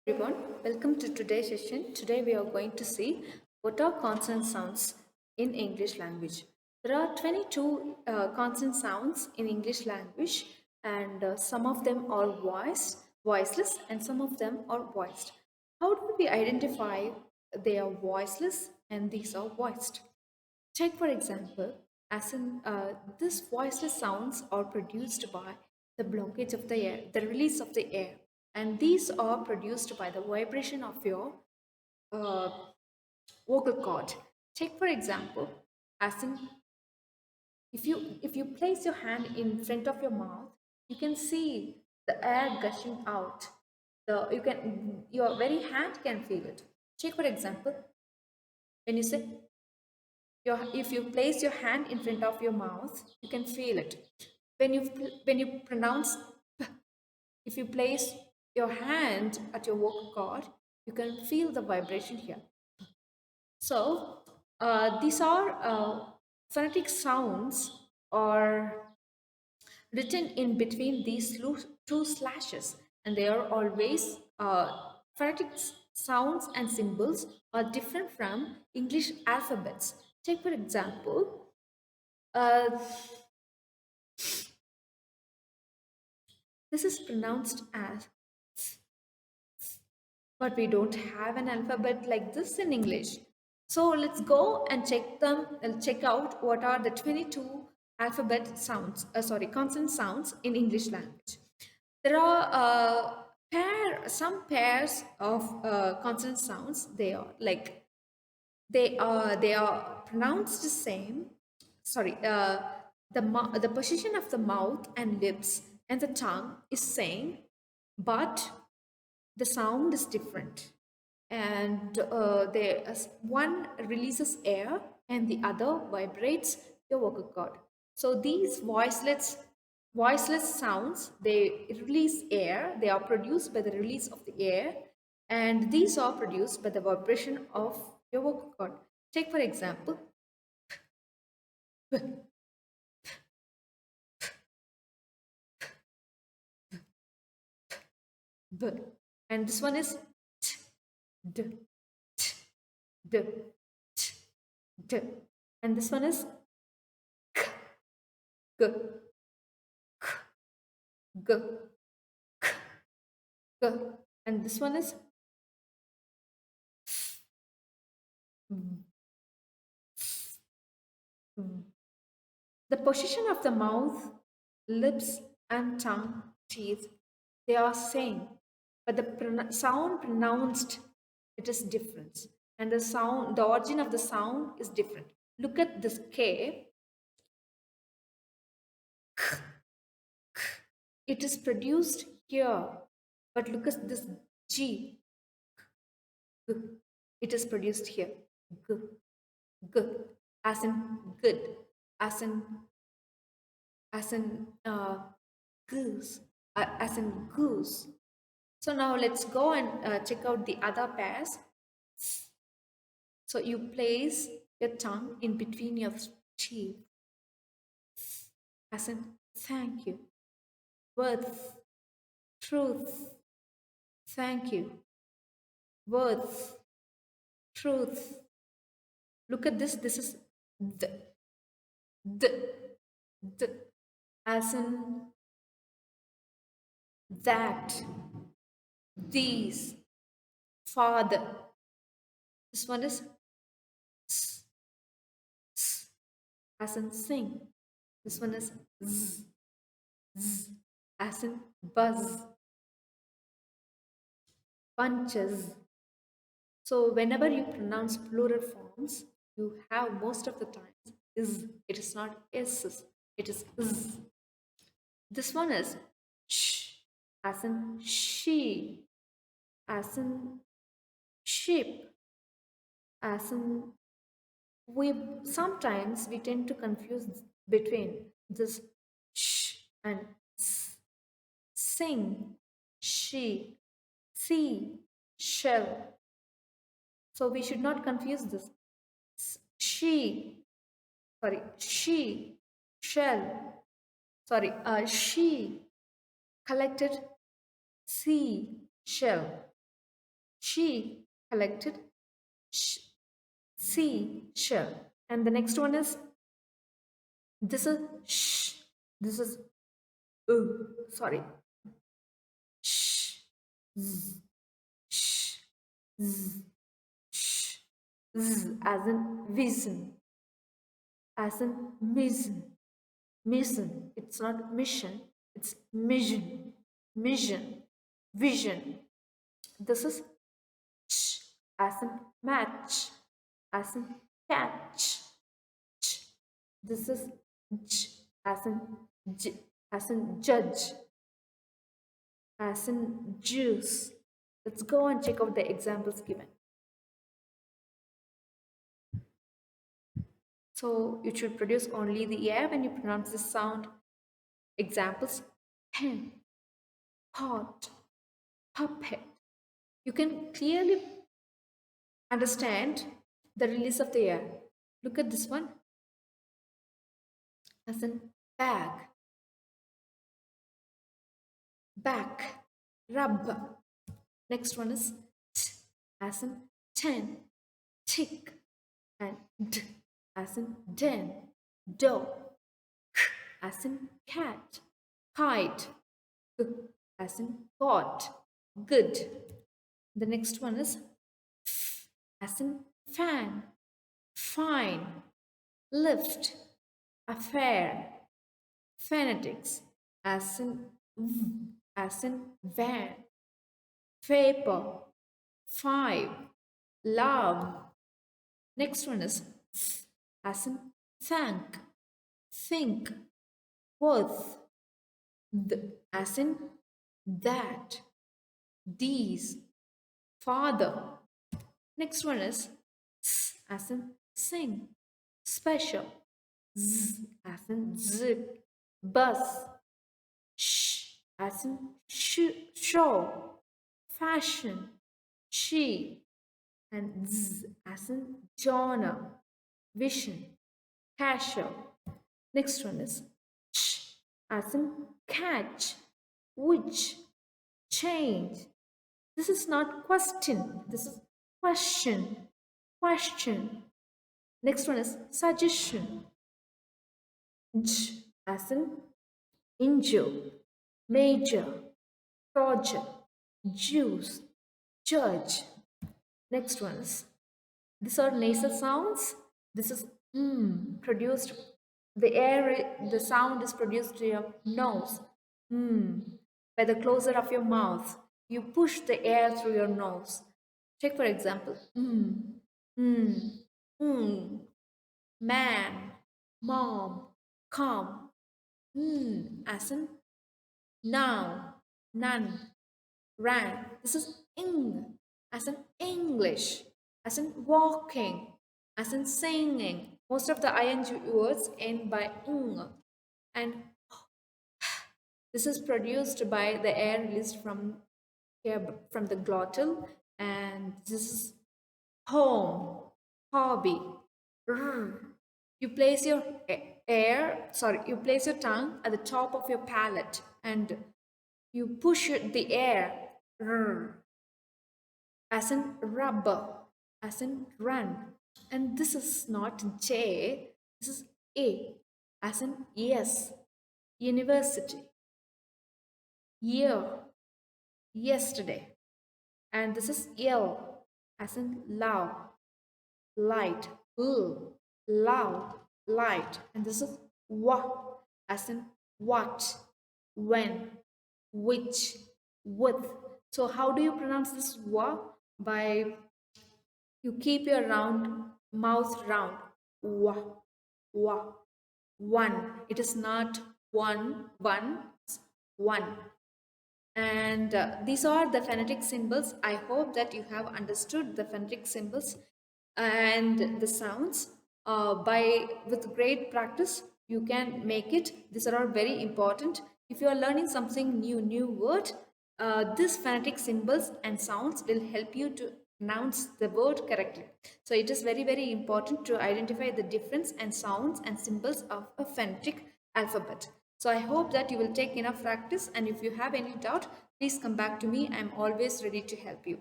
Everyone, welcome to today's session. Today we are going to see what are consonant sounds in English language. There are 22 consonant sounds in English language, and some of them are voiceless, and some of them are voiced. How do we identify they are voiceless and these are voiced? Take for example, as in this voiceless sounds are produced by the blockage of the air, the release of the air, and these are produced by the vibration of your uh, vocal cord. Take for example, as in if you place your hand in front of your mouth, you can see the air gushing out. Your very hand can feel it. Take for example, when you say if you place your hand in front of your mouth, you can feel it. When you pronounce p, if you place your hand at your vocal cord, you can feel the vibration here. So these are phonetic sounds or written in between these two slashes, and they are always phonetic sounds and symbols are different from English alphabets. Take for example, uh, this is pronounced as, but we don't have an alphabet like this in English. So let's go and check out what are the 22 consonant sounds in English language. There are some pairs of consonant sounds. They are pronounced the same. Sorry, the position of the mouth and lips and the tongue is same, but the sound is different, and one releases air and the other vibrates your vocal cord. So these voiceless sounds, they release air, they are produced by the release of the air, and these are produced by the vibration of your vocal cord. Take for example, b, and this one is t, d, t, d, t, d, and this one is g, g, g, and this one is the position of the mouth, lips, and tongue, teeth, they are same, but the sound pronounced, it is different, and the origin of the sound is different. Look at this K. It is produced here, but look at this G. It is produced here. G, g, as in good, as in goose, as in goose. So now let's go and check out the other pairs. So you place your tongue in between your teeth, as in thank you, worth, truth, thank you, worth, truth. Look at this. This is the, the, as in that, these, father. This one is s, s, as in sing. This one is z, z, as in buzz, bunches. So whenever you pronounce plural forms, you have most of the times is. It is not s, it is z. This one is sh, as in she, as in sheep, as in we sometimes we tend to confuse between this sh and s. Sing, she, see, shell. So we should not confuse this. She, sorry, she, shell, sorry, she collected sea, shell. She collected sh- seashell. And the next one is this is sh. This is sorry. Sh, z, sh, z, sh, z, as in vision, as in mission, mission. It's not mission, it's mission, mission, vision. This is ch, as in match, as in catch. Ch. This is j, as in as in judge, as in juice. Let's go and check out the examples given. So you should produce only the air when you pronounce the sound. Examples: pen, pot, puppet. You can clearly understand the release of the air. Look at this one, as in bag, back, rub. Next one is t, as in ten, tick, and d, as in den, dough, k, as in cat, kite, g, as in got, good. The next one is f, as in fan, fine, lift, affair, phonetics, as in v, as in van, vapor, five, love. Next one is th, as in thank, think, worth, as in that, these, father. Next one is s, as in sing, special, z, as in zip, bus, sh, as in show, fashion, she, and z, as in genre, vision, casual. Next one is ch, as in catch, which, change. This is not question, this is question, question. Next one is suggestion, j, as in injure, major, project, juice, judge. Next ones. These are nasal sounds. This is produced. The air, the sound is produced to your nose. By the closer of your mouth, you push the air through your nose. Take for example, man, mom, come, as in now, none, ran. This is ing, as in English, as in walking, as in singing. Most of the ing words end by ing. And this is produced by the air released from here, from the glottal. And this is home, hobby. You place your you place your tongue at the top of your palate and you push the air, as in rubber, as in run. And this is not J, this is A, as in yes, university, year, yesterday. And this is L, as in love, light, loud, light. And this is what, as in what, when, which, with. So how do you pronounce this wa? By you keep your mouth round. Wa, wa, one. It is not one, it's one. And these are the phonetic symbols. I hope that you have understood the phonetic symbols and the sounds. With great practice, you can make it. These are all very important. If you are learning something new word, these phonetic symbols and sounds will help you to pronounce the word correctly. So it is very important to identify the difference and sounds and symbols of a phonetic alphabet. So I hope that you will take enough practice, and if you have any doubt, please come back to me. I am always ready to help you.